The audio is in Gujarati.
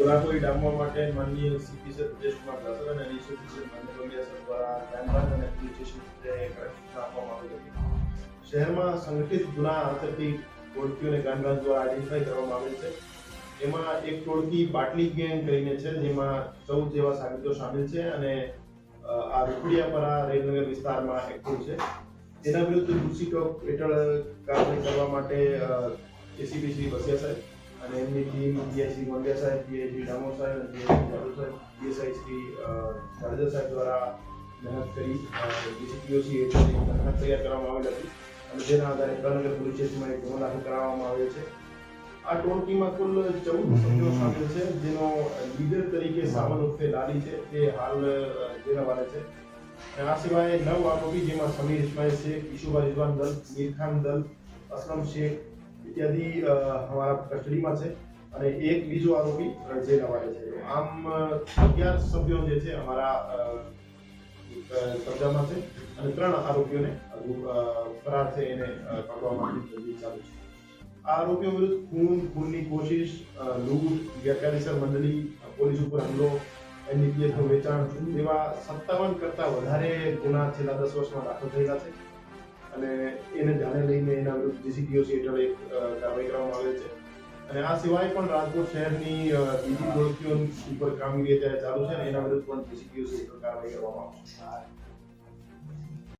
ગોરાકોઈ ડામવા માટે માનનીય સીપી સર પ્રદેશમાં દાસર અને ડીસીપી સર માન્ય બગિયા સર દ્વારા ક્રાઇમ અને પોલીસ સ્ટેશન ખાતે સૂચના આપવામાં આવી હતી। શહેરમાં સંગઠિત ગુના આચરતી ટોળકીઓને ક્રાઇમ બ્રાન્ચ દ્વારા આઈડેન્ટિફાઈ કરવામાં આવેલ છે। એમાં એક ટોળકી બાટલી ગેંગ કરીને છે, જેમાં 14 જેવા સાગરીતો શામેલ છે અને આ રૂપડિયાપરા રેલનગર વિસ્તારમાં એક્ટિવ છે। તેના વિરુદ્ધ ગુસ્સીટોક હેઠળ કાર્યવાહી કરવા માટે એસીપી શ્રી બસિયા સાહેબ અને એમની ટીમ પીઆઈસી મંડિયા સાહેબ, પીઆઈસી ડામોર સાહેબ અને પીઆઈસી જાદવ સાહેબ, પીએસઆઈ શ્રી જાડેજા સાહેબ દ્વારા મહેનત કરી ડીસીપીઓસી હેઠળ મહેનત તૈયાર કરવામાં આવેલ હતી અને જેના આધારે પ્રનગર પોલીસ સ્ટેશનમાં એક ગુનો દાખલ કરવામાં આવેલ છે। આ ટોળકીમાં કુલ 14 સભ્યો શામેલ છે, જેનો લીડર તરીકે સામન ઉર્ફે લાલી છે, તે હાલ જેલ હવાલે છે। આ સિવાય 9 આરોપી, જેમાં સમીર ઇસ્માઇલ શેખ, ઈશુભા રિઝવાન દલ, મીર ખાન દલ, असलम शेख इत्यादि हमारा कस्टडीમાં છે અને એક બીજો આરોપી જેલ હવાલે છે। આમ 11 સભ્યો જે છે અમારા કબજામાં છે અને 3 આરોપીઓને ફરાર છે એને પકડવા માટે તજવીજ ચાલુ છે। આ આરોપીઓ વિરુદ્ધ ખૂનની કોશિશ, લૂંટ, ગેરકાયદેસર મંડળી, પોલીસ ઉપર હુમલો, એનડીપીએસનું વેચાણ જેવા 57 કરતાં વધારે ગુના છેલ્લા 10 વર્ષમાં દાખલ થયેલા છે અને એને ધ્યાને લઈને એના વિરુદ્ધ જીસીપીઓસી હેઠળ એક કાર્યવાહી કરવામાં આવે છે। અને આ સિવાય પણ રાજકોટ શહેરની બીજી ટોળકીઓ ઉપર કામગીરી અત્યારે ચાલુ છે અને એના વિરુદ્ધ પણ જીસીપીઓસી હેઠળ કાર્યવાહી કરવામાં આવશે।